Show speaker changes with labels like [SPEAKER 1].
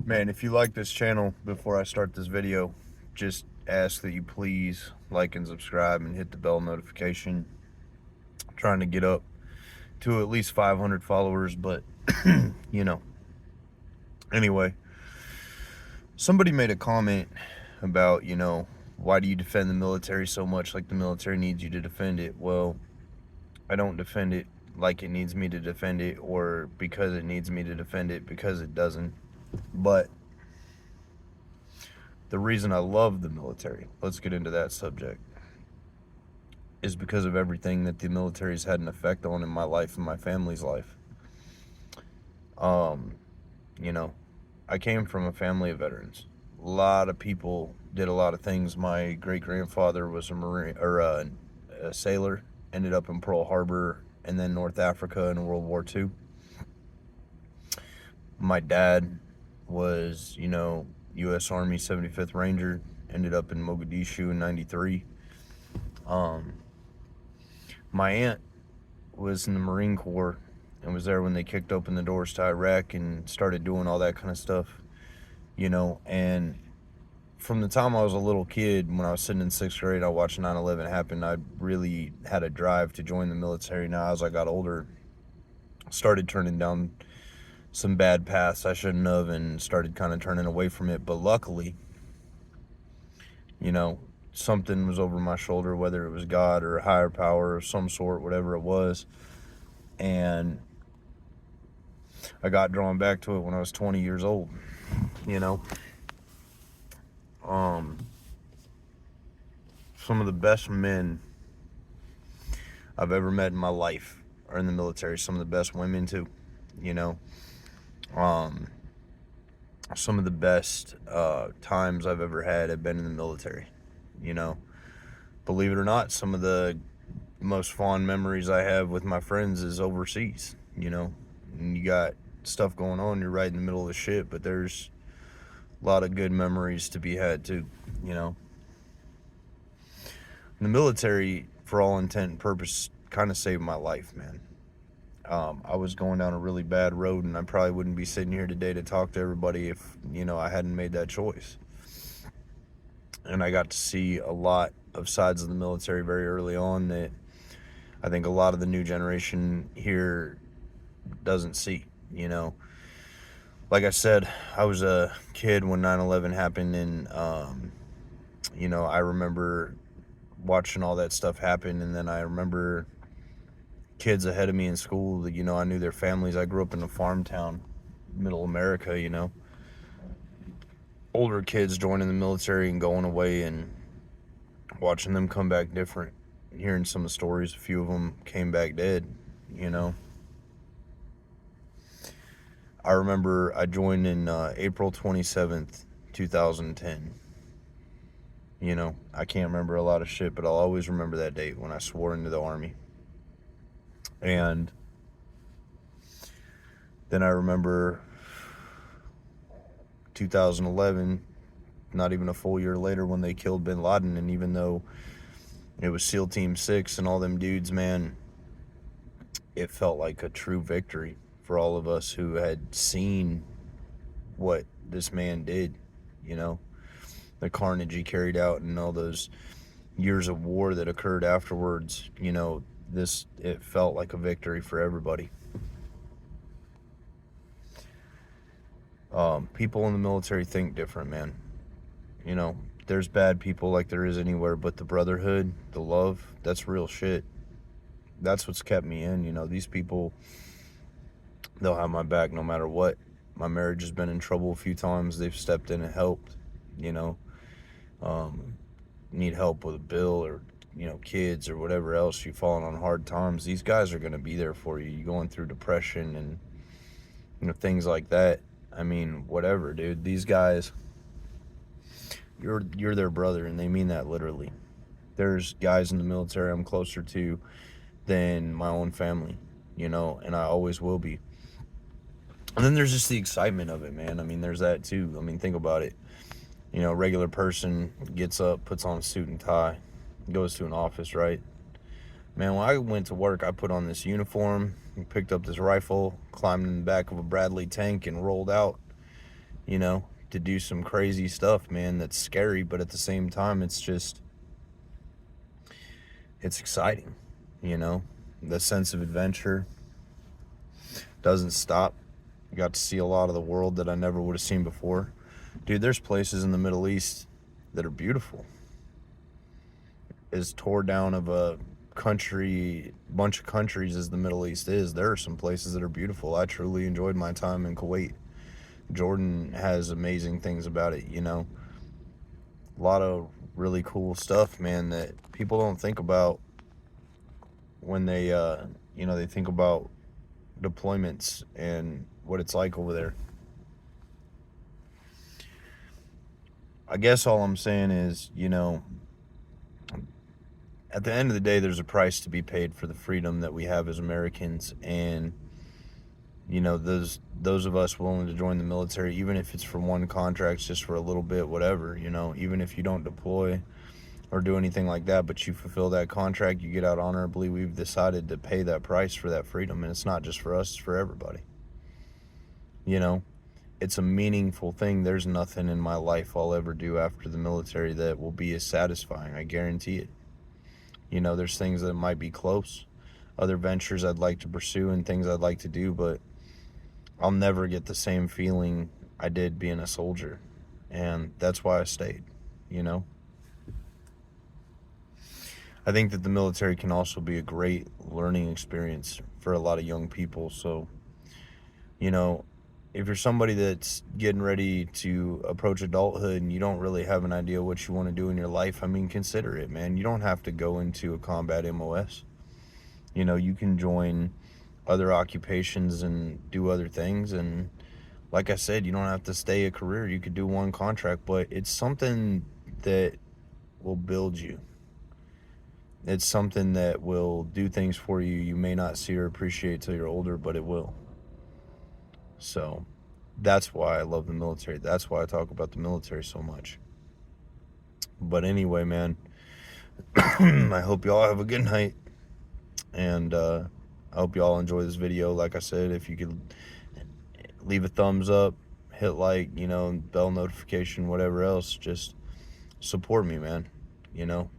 [SPEAKER 1] Man, if you like this channel, before I start this video, just ask that you please like and subscribe and hit the bell notification. I'm trying to get up to at least 500 followers, but you know. Anyway, somebody made a comment about, why do you defend the military so much, like the military needs you to defend it? Well, I don't defend it like it needs me to defend it, or because it needs me to defend it, because it doesn't. But the reason I love the military, let's get into that subject, is because of everything that the military's had an effect on in my life and my family's life. Um, you know, I came from a family of veterans. A lot of people did a lot of things. My great-grandfather was a Marine, or a sailor, ended up in Pearl Harbor and then North Africa in World War II. My dad was, U.S. Army 75th Ranger, ended up in Mogadishu in 93. My aunt was in the Marine Corps and was there when they kicked open the doors to Iraq and started doing all that kind of stuff, and from the time I was a little kid, when I was sitting in 6th grade, I watched 9/11 happen. I really had a drive to join the military. Now, as I got older, started turning down some bad paths I shouldn't have and started kind of turning away from it. But luckily, something was over my shoulder, whether it was God or a higher power of some sort, whatever it was. And I got drawn back to it when I was 20 years old, Some of the best men I've ever met in my life are in the military. Some of the best women too, some of the best times I've ever had have been in the military. Believe it or not, some of the most fond memories I have with my friends is overseas. And you got stuff going on, you're right in the middle of the shit, but there's a lot of good memories to be had too. The military, for all intent and purpose, kind of saved my life, man. I was going down a really bad road, and I probably wouldn't be sitting here today to talk to everybody if, I hadn't made that choice. And I got to see a lot of sides of the military very early on that I think a lot of the new generation here doesn't see, Like I said, I was a kid when 9/11 happened, and, I remember watching all that stuff happen, and then I remember kids ahead of me in school that, I knew their families. I grew up in a farm town, middle America, older kids joining the military and going away and watching them come back different, hearing some of the stories. A few of them came back dead, I remember I joined in April 27th, 2010. I can't remember a lot of shit, but I'll always remember that date when I swore into the Army. And then I remember 2011, not even a full year later, when they killed bin Laden. And even though it was SEAL Team 6 and all them dudes, man, it felt like a true victory for all of us who had seen what this man did, the carnage he carried out and all those years of war that occurred afterwards. It felt like a victory for everybody. People in the military think different, man. There's bad people like there is anywhere, but the brotherhood, the love, that's real shit. That's what's kept me in. These people, they'll have my back no matter what. My marriage has been in trouble a few times. They've stepped in and helped, need help with a bill or, kids or whatever else. You've fallen on hard times. These guys are going to be there for you. You're going through depression and, things like that. I mean, whatever, dude. These guys, you're their brother, and they mean that literally. There's guys in the military I'm closer to than my own family, and I always will be. And then there's just the excitement of it, man. I mean, there's that too. I mean, think about it. Regular person gets up, puts on a suit and tie, goes to an office, right? Man, when I went to work, I put on this uniform, picked up this rifle, climbed in the back of a Bradley tank, and rolled out. you know, to do some crazy stuff, man, that's scary, but at the same time, it's exciting, you know? The sense of adventure doesn't stop. Got to see a lot of the world that I never would have seen before. Dude, there's places in the Middle East that are beautiful. As tore down of a bunch of countries as the Middle East is, there are some places that are beautiful. I truly enjoyed my time in Kuwait. Jordan has amazing things about it, you know. A lot of really cool stuff, man, that people don't think about when they, they think about deployments and what it's like over there. I guess all I'm saying is, you know, at the end of the day, there's a price to be paid for the freedom that we have as Americans, and you know, those of us willing to join the military, even if it's for one contract, just for a little bit, whatever, you know, even if you don't deploy or do anything like that, but you fulfill that contract, you get out honorably. We've decided to pay that price for that freedom, and it's not just for us, it's for everybody. You know, it's a meaningful thing. There's nothing in my life I'll ever do after the military that will be as satisfying. I guarantee it. You know, there's things that might be close, other ventures I'd like to pursue and things I'd like to do, but I'll never get the same feeling I did being a soldier. And that's why I stayed, you know? I think that the military can also be a great learning experience for a lot of young people. So, you know, if you're somebody that's getting ready to approach adulthood and you don't really have an idea what you want to do in your life, I mean, consider it, man. You don't have to go into a combat MOS. You know, you can join other occupations and do other things. And like I said, you don't have to stay a career. You could do one contract, but it's something that will build you. It's something that will do things for you you may not see or appreciate till you're older, but it will. So that's why I love the military. That's why I talk about the military so much. But anyway, man, I hope y'all have a good night. And I hope y'all enjoy this video. Like I said, if you could leave a thumbs up, hit like, you know, bell notification, whatever else, just support me, man. You know,